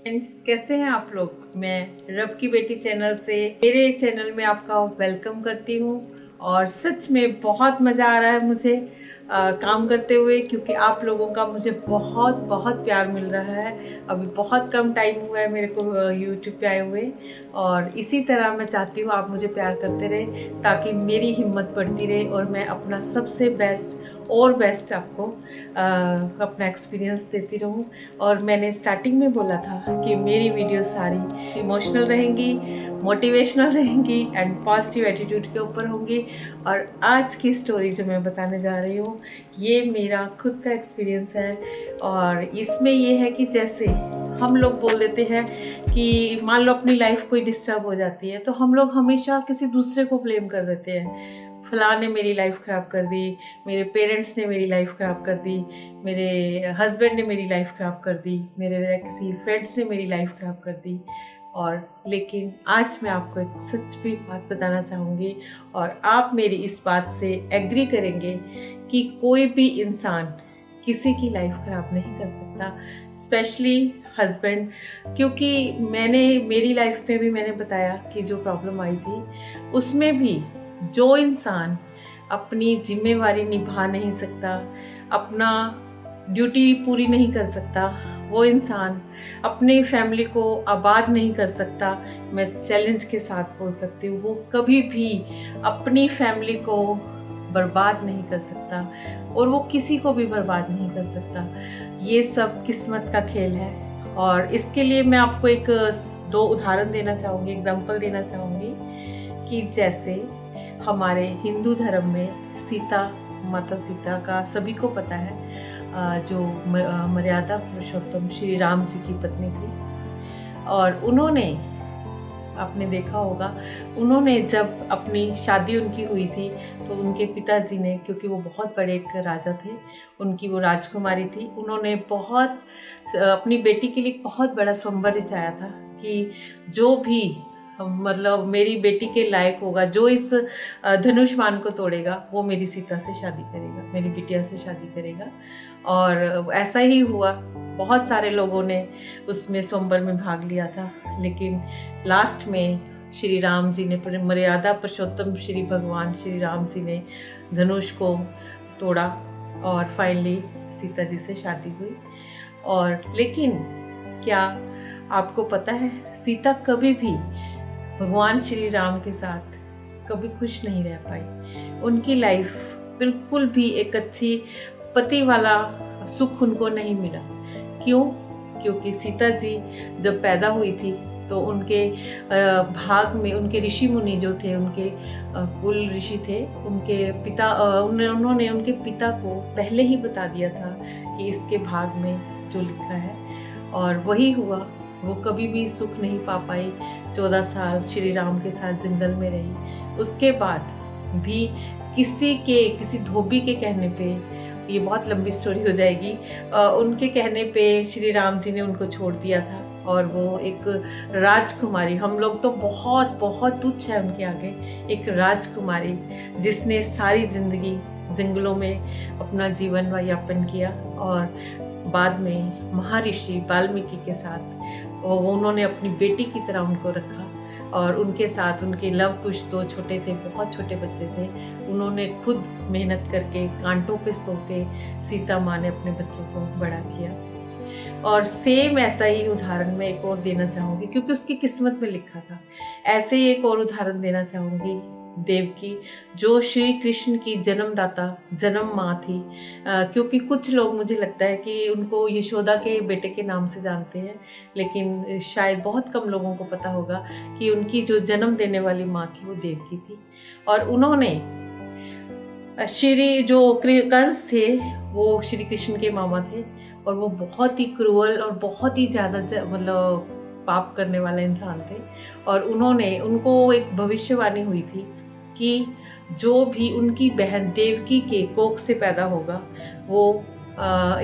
Friends, कैसे हैं आप लोग। मैं रब की बेटी चैनल से मेरे चैनल में आपका वेलकम करती हूँ। और सच में बहुत मज़ा आ रहा है मुझे काम करते हुए, क्योंकि आप लोगों का मुझे बहुत बहुत प्यार मिल रहा है। अभी बहुत कम टाइम हुआ है मेरे को यूट्यूब पे आए हुए, और इसी तरह मैं चाहती हूँ आप मुझे प्यार करते रहे, ताकि मेरी हिम्मत बढ़ती रहे और मैं अपना सबसे बेस्ट और बेस्ट आपको अपना एक्सपीरियंस देती रहूँ। और मैंने स्टार्टिंग में बोला था कि मेरी वीडियो सारी इमोशनल रहेंगी, मोटिवेशनल रहेंगी एंड पॉजिटिव एटीट्यूड के ऊपर होंगी। और आज की स्टोरी जो मैं बताने जा रही हूँ, ये मेरा खुद का एक्सपीरियंस है। और इसमें ये है कि जैसे हम लोग बोल देते हैं कि मान लो अपनी लाइफ कोई डिस्टर्ब हो जाती है, तो हम लोग हमेशा किसी दूसरे को ब्लेम कर देते हैं। फलां ने मेरी लाइफ ख़राब कर दी, मेरे पेरेंट्स ने मेरी लाइफ ख़राब कर दी, मेरे हस्बैंड ने मेरी लाइफ ख़राब कर दी, मेरे किसी फ्रेंड्स ने मेरी लाइफ ख़राब कर दी। और लेकिन आज मैं आपको एक सच भी बात बताना चाहूँगी, और आप मेरी इस बात से एग्री करेंगे कि कोई भी इंसान किसी की लाइफ ख़राब नहीं कर सकता, स्पेशली हस्बैंड। क्योंकि मेरी लाइफ में भी मैंने बताया कि जो प्रॉब्लम आई थी, उसमें भी जो इंसान अपनी जिम्मेवारी निभा नहीं सकता, अपना ड्यूटी पूरी नहीं कर सकता, वो इंसान अपनी फैमिली को आबाद नहीं कर सकता। मैं चैलेंज के साथ बोल सकती हूँ, वो कभी भी अपनी फैमिली को बर्बाद नहीं कर सकता, और वो किसी को भी बर्बाद नहीं कर सकता। ये सब किस्मत का खेल है। और इसके लिए मैं आपको एक दो उदाहरण देना चाहूँगी, एग्जाम्पल देना चाहूँगी कि जैसे हमारे हिंदू धर्म में माता सीता का सभी को पता है, जो मर्यादा पुरुषोत्तम श्री राम जी की पत्नी थी। और उन्होंने, आपने देखा होगा, उन्होंने जब अपनी शादी उनकी हुई थी, तो उनके पिताजी ने, क्योंकि वो बहुत बड़े एक राजा थे, उनकी वो राजकुमारी थी, उन्होंने अपनी बेटी के लिए बहुत बड़ा स्वयंवर रचाया था कि जो भी मतलब मेरी बेटी के लायक होगा, जो इस धनुष बाण को तोड़ेगा, वो मेरी सीता से शादी करेगा, मेरी बिटिया से शादी करेगा। और ऐसा ही हुआ। बहुत सारे लोगों ने उसमें स्वयंवर में भाग लिया था, लेकिन लास्ट में श्री राम जी ने, मर्यादा पुरुषोत्तम श्री भगवान श्री राम जी ने धनुष को तोड़ा, और फाइनली सीता जी से शादी हुई। और लेकिन क्या आपको पता है, सीता कभी भी भगवान श्री राम के साथ कभी खुश नहीं रह पाई। उनकी लाइफ बिल्कुल भी एक अच्छी पति वाला सुख उनको नहीं मिला। क्यों? क्योंकि सीता जी जब पैदा हुई थी, तो उनके भाग में उनके ऋषि मुनि जो थे, उनके कुल ऋषि थे, उनके पिता उन्होंने उनके पिता को पहले ही बता दिया था कि इसके भाग में जो लिखा है, और वही हुआ। वो कभी भी सुख नहीं पा पाई। 14 साल श्री राम के साथ जंगल में रही। उसके बाद भी किसी धोबी के कहने पे, ये बहुत लंबी स्टोरी हो जाएगी, उनके कहने पे श्री राम जी ने उनको छोड़ दिया था। और वो एक राजकुमारी, हम लोग तो बहुत बहुत तुच्छ है उनके आगे, एक राजकुमारी जिसने सारी जिंदगी जंगलों में अपना जीवन यापन किया, और बाद में महर्षि वाल्मीकि के साथ उन्होंने अपनी बेटी की तरह उनको रखा। और उनके साथ उनके लव कुश 2 छोटे थे, बहुत छोटे बच्चे थे। उन्होंने खुद मेहनत करके कांटों पे सो के सीता माँ ने अपने बच्चों को बड़ा किया। और सेम ऐसा ही उदाहरण मैं एक और देना चाहूँगी, क्योंकि उसकी किस्मत में लिखा था। ऐसे ही एक और उदाहरण देना चाहूँगी देवकी, जो श्री कृष्ण की जन्मदाता, जन्म माँ थी। क्योंकि कुछ लोग, मुझे लगता है कि उनको यशोदा के बेटे के नाम से जानते हैं, लेकिन शायद बहुत कम लोगों को पता होगा कि उनकी जो जन्म देने वाली माँ थी, वो देवकी थी। और उन्होंने कंस थे, वो श्री कृष्ण के मामा थे, और वो बहुत ही क्रूअल और बहुत ही ज़्यादा मतलब पाप करने वाला इंसान थे। और उनको एक भविष्यवाणी हुई थी कि जो भी उनकी बहन देवकी के कोख से पैदा होगा, वो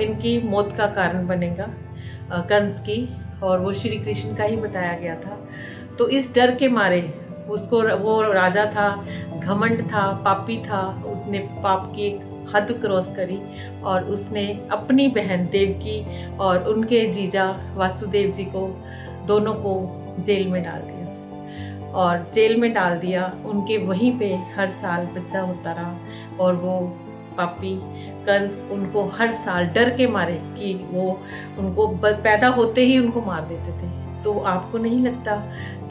इनकी मौत का कारण बनेगा, कंस की। और वो श्री कृष्ण का ही बताया गया था। तो इस डर के मारे वो राजा था, घमंड था, पापी था, उसने पाप की एक हद क्रॉस करी और उसने अपनी बहन देवकी और उनके जीजा वासुदेव जी को दोनों को जेल में डाल दिया। और जेल में डाल दिया, उनके वहीं पे हर साल बच्चा होता रहा और वो पापी कंस उनको हर साल डर के मारे कि वो उनको पैदा होते ही उनको मार देते थे। तो आपको नहीं लगता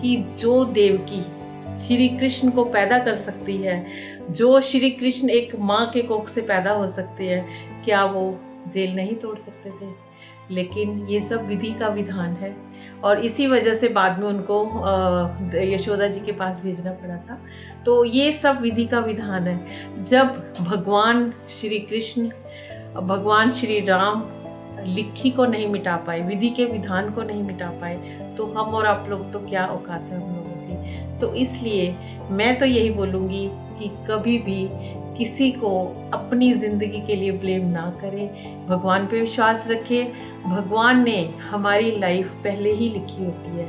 कि जो देवकी श्री कृष्ण को पैदा कर सकती है, जो श्री कृष्ण एक माँ के कोख से पैदा हो सकती है, क्या वो जेल नहीं तोड़ सकते थे? लेकिन ये सब विधि का विधान है और इसी वजह से बाद में उनको यशोदा जी के पास भेजना पड़ा था। तो ये सब विधि का विधान है। जब भगवान श्री कृष्ण, भगवान श्री राम लिखी को नहीं मिटा पाए, विधि के विधान को नहीं मिटा पाए, तो हम और आप लोग तो क्या औकात है हम लोगों की। तो इसलिए मैं तो यही बोलूँगी कि कभी भी किसी को अपनी ज़िंदगी के लिए ब्लेम ना करें, भगवान पे विश्वास रखें। भगवान ने हमारी लाइफ पहले ही लिखी होती है।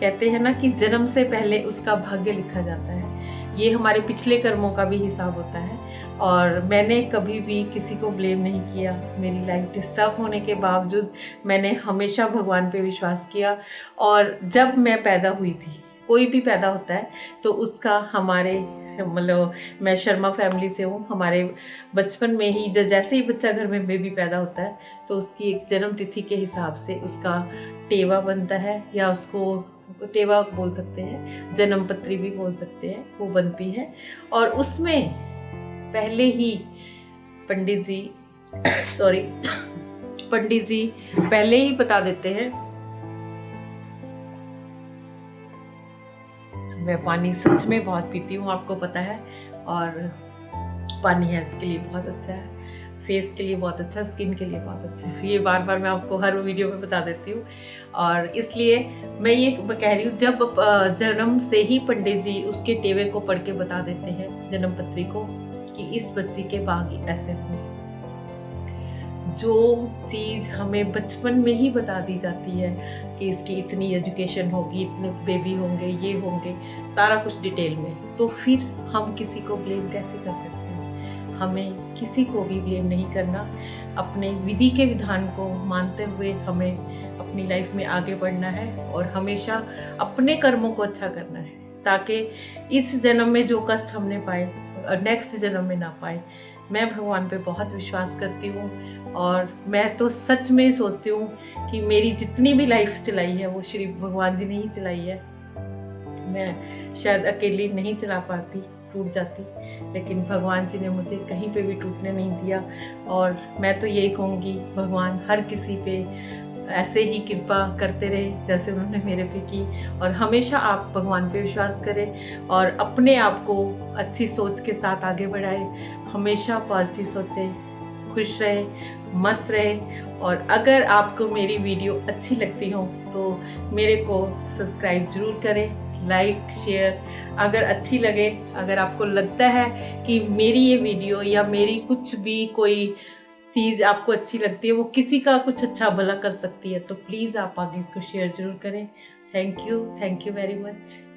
कहते हैं ना कि जन्म से पहले उसका भाग्य लिखा जाता है। ये हमारे पिछले कर्मों का भी हिसाब होता है और मैंने कभी भी किसी को ब्लेम नहीं किया। मेरी लाइफ डिस्टर्ब होने के बावजूद मैंने हमेशा भगवान पे विश्वास किया। और जब मैं पैदा हुई थी, कोई भी पैदा होता है तो उसका हमारे मतलब मैं शर्मा फैमिली से हूँ, हमारे बचपन में ही जैसे ही बच्चा घर में बेबी पैदा होता है तो उसकी एक जन्म तिथि के हिसाब से उसका टेवा बनता है, या उसको टेवा बोल सकते हैं, जन्म पत्री भी बोल सकते हैं, वो बनती है। और उसमें पहले ही पंडित जी पहले ही बता देते हैं। मैं पानी सच में बहुत पीती हूँ, आपको पता है, और पानी हेल्थ के लिए बहुत अच्छा है, फेस के लिए बहुत अच्छा, स्किन के लिए बहुत अच्छा है। ये बार बार मैं आपको हर वीडियो में बता देती हूँ। और इसलिए मैं ये कह रही हूँ, जब जन्म से ही पंडित जी उसके टेवे को पढ़ के बता देते हैं, जन्म पत्री को, कि इस बच्ची के बाग ऐसे होंगे। जो चीज़ हमें बचपन में ही बता दी जाती है कि इसकी इतनी एजुकेशन होगी, इतने बेबी होंगे, ये होंगे, सारा कुछ डिटेल में, तो फिर हम किसी को ब्लेम कैसे कर सकते हैं? हमें किसी को भी ब्लेम नहीं करना। अपने विधि के विधान को मानते हुए हमें अपनी लाइफ में आगे बढ़ना है और हमेशा अपने कर्मों को अच्छा करना है, ताकि इस जन्म में जो कष्ट हमने पाए नेक्स्ट जन्म में ना पाए। मैं भगवान पे बहुत विश्वास करती हूँ और मैं तो सच में सोचती हूँ कि मेरी जितनी भी लाइफ चलाई है वो श्री भगवान जी ने ही चलाई है। मैं शायद अकेली नहीं चला पाती, टूट जाती, लेकिन भगवान जी ने मुझे कहीं पे भी टूटने नहीं दिया। और मैं तो यही कहूँगी, भगवान हर किसी पे ऐसे ही कृपा करते रहे जैसे उन्होंने मेरे पे की। और हमेशा आप भगवान पे विश्वास करें और अपने आप को अच्छी सोच के साथ आगे बढ़ाएं। हमेशा पॉजिटिव सोचें, खुश रहें, मस्त रहें। और अगर आपको मेरी वीडियो अच्छी लगती हो तो मेरे को सब्सक्राइब ज़रूर करें, लाइक शेयर अगर अच्छी लगे। अगर आपको लगता है कि मेरी ये वीडियो या मेरी कुछ भी कोई चीज़ आपको अच्छी लगती है, वो किसी का कुछ अच्छा भला कर सकती है, तो प्लीज़ आप आगे इसको शेयर ज़रूर करें। Thank you very much.